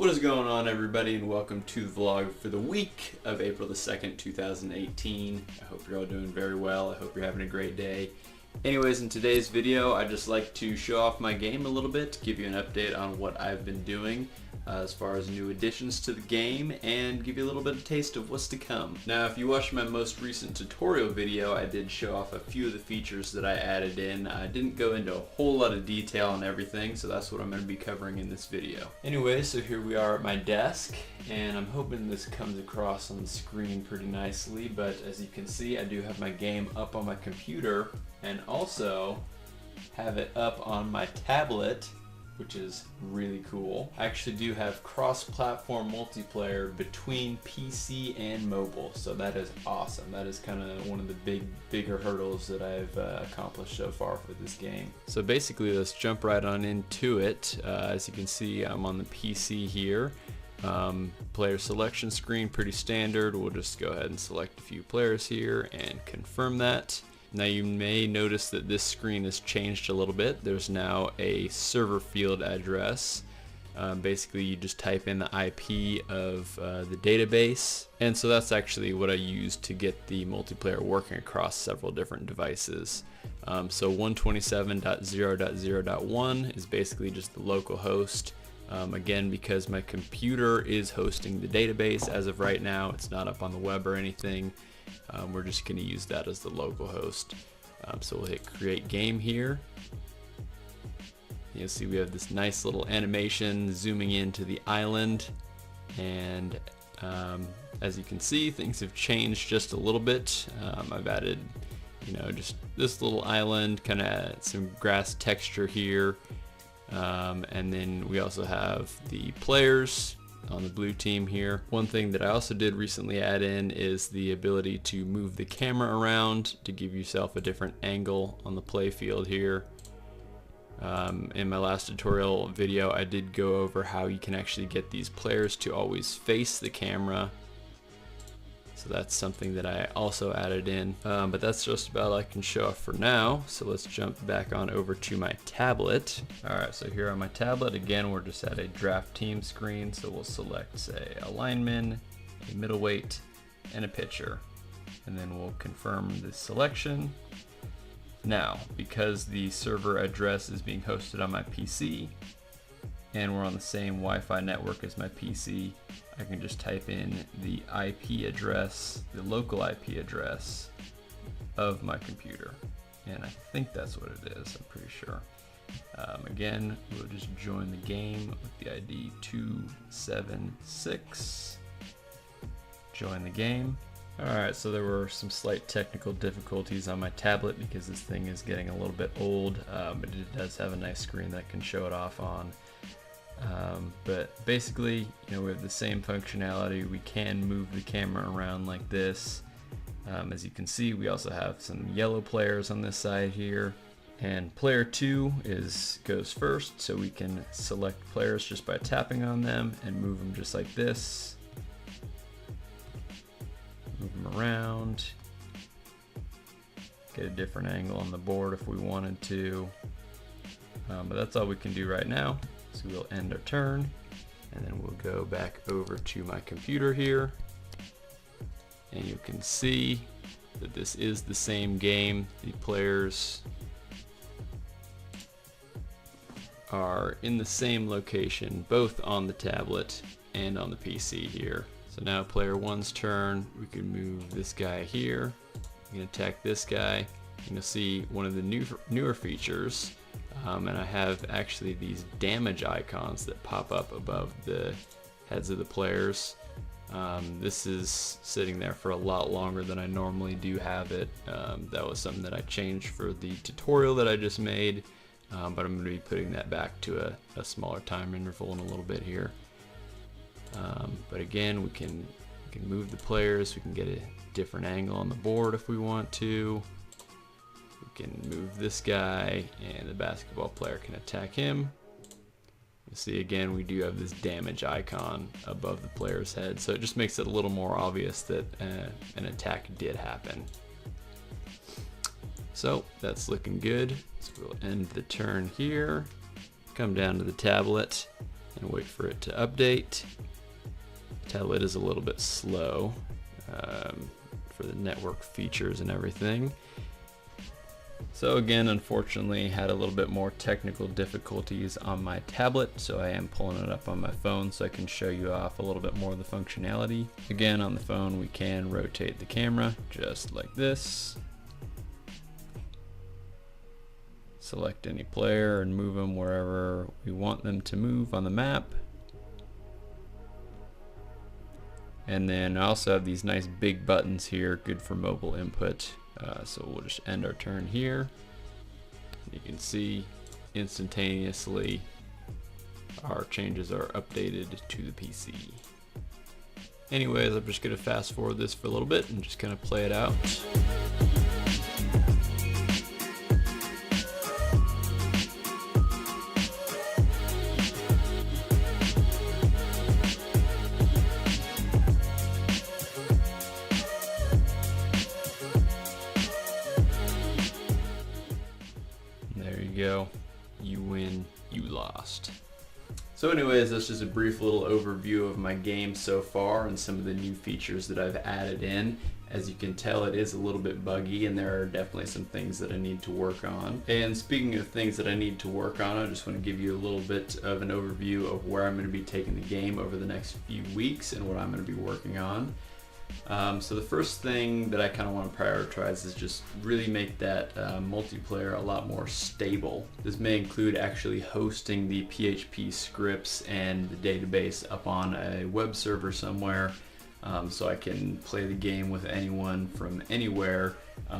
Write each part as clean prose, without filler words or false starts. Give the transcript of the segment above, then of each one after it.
What is going on, everybody, and welcome to the vlog for the week of April the 2nd, 2018. I hope you're all doing very well. I hope you're having a great day. Anyways, in today's video, I'd just like to show off my game a little bit, give you an update on what I've been doing as far as new additions to the game, and give you a little bit of taste of what's to come. Now, if you watched my most recent tutorial video, I did show off a few of the features that I added in. I didn't go into a whole lot of detail on everything, so that's what I'm going to be covering in this video. Anyway, so here we are at my desk, and I'm hoping this comes across on the screen pretty nicely, but as you can see, I do have my game up on my computer, and also have it up on my tablet, which is really cool. I actually do have cross-platform multiplayer between PC and mobile, so that is awesome. That is kind of one of the bigger hurdles that I've accomplished so far for this game. So basically, let's jump right on into it. As you can see, I'm on the PC here. Player selection screen, pretty standard. We'll just go ahead and select a few players here and confirm that. Now you may notice that this screen has changed a little bit. There's now a server field address. Basically, you just type in the IP of the database, and so that's actually what I use to get the multiplayer working across several different devices. So 127.0.0.1 is basically just the local host. Again, because my computer is hosting the database as of right now, it's not up on the web or anything. We're just going to use that as the local host. So we'll hit create game here. You'll see we have this nice little animation zooming into the island, and as you can see, things have changed just a little bit. I've added, just this little island, kind of some grass texture here, and then we also have the players on the blue team here. One thing that I also did recently add in is the ability to move the camera around to give yourself a different angle on the play field here. In my last tutorial video, I did go over how you can actually get these players to always face the camera. So that's something that I also added in, but that's just about all I can show off for now. So let's jump back on over to my tablet. Alright, so here on my tablet, again, we're just at a draft team screen. So we'll select, say, a lineman, a middleweight, and a pitcher. And then we'll confirm the selection. Now, because the server address is being hosted on my PC, and we're on the same Wi-Fi network as my PC, I can just type in the IP address, the local IP address of my computer. And I think that's what it is, I'm pretty sure. Again, we'll just join the game with the ID 276. Join the game. Alright, so there were some slight technical difficulties on my tablet because this thing is getting a little bit old, but it does have a nice screen that I can show it off on. But basically, we have the same functionality. We can move the camera around like this. As you can see, we also have some yellow players on this side here, and player 2 goes first, so we can select players just by tapping on them and move them just like this. Move them around, get a different angle on the board if we wanted to, but that's all we can do right now. So we'll end our turn, and then we'll go back over to my computer here, and you can see that this is the same game. The players are in the same location, both on the tablet and on the PC here. So now player 1's turn, we can move this guy here, we can attack this guy, and you'll see one of the newer features. And I have actually these damage icons that pop up above the heads of the players. This is sitting there for a lot longer than I normally do have it. That was something that I changed for the tutorial that I just made, but I'm going to be putting that back to a smaller time interval in a little bit here. But again, we can move the players, we can get a different angle on the board if we want to. We can move this guy, and the basketball player can attack him. You'll see again, we do have this damage icon above the player's head, so it just makes it a little more obvious that an attack did happen. So that's looking good. So we'll end the turn here, come down to the tablet, and wait for it to update. The tablet is a little bit slow for the network features and everything. So again, unfortunately, had a little bit more technical difficulties on my tablet, so I am pulling it up on my phone so I can show you off a little bit more of the functionality. Again, on the phone we can rotate the camera just like this. Select any player and move them wherever we want them to move on the map. And then I also have these nice big buttons here, good for mobile input. So we'll just end our turn here. You can see instantaneously our changes are updated to the PC. Anyways, I'm just going to fast forward this for a little bit and just kind of play it out. There you go. You win, you lost. So anyways, that's just a brief little overview of my game so far and some of the new features that I've added in. As you can tell, it is a little bit buggy and there are definitely some things that I need to work on. And speaking of things that I need to work on, I just want to give you a little bit of an overview of where I'm going to be taking the game over the next few weeks and what I'm going to be working on. So the first thing that I kind of want to prioritize is just really make that multiplayer a lot more stable. This may include actually hosting the PHP scripts and the database up on a web server somewhere, so I can play the game with anyone from anywhere.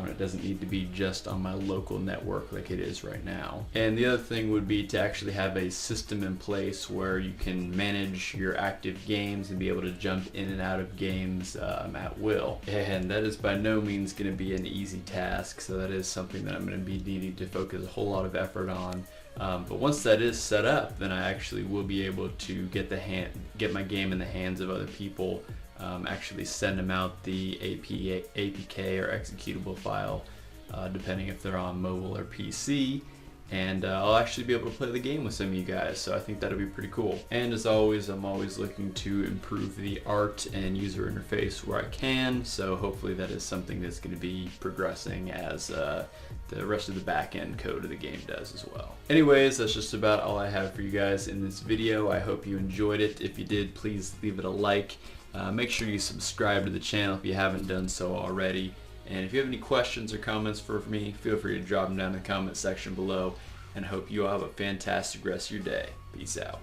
It doesn't need to be just on my local network like it is right now. And the other thing would be to actually have a system in place where you can manage your active games and be able to jump in and out of games at will. And that is by no means going to be an easy task, so that is something that I'm going to be needing to focus a whole lot of effort on. But once that is set up, then I actually will be able to get my game in the hands of other people. Actually send them out the APK or executable file, depending if they're on mobile or PC, and I'll actually be able to play the game with some of you guys, so I think that'll be pretty cool. And as always, I'm always looking to improve the art and user interface where I can, so hopefully that is something that's going to be progressing as the rest of the back-end code of the game does as well. Anyways, that's just about all I have for you guys in this video. I hope you enjoyed it. If you did, please leave it a like. Make sure you subscribe to the channel if you haven't done so already. And if you have any questions or comments for me, feel free to drop them down in the comment section below. And I hope you all have a fantastic rest of your day. Peace out.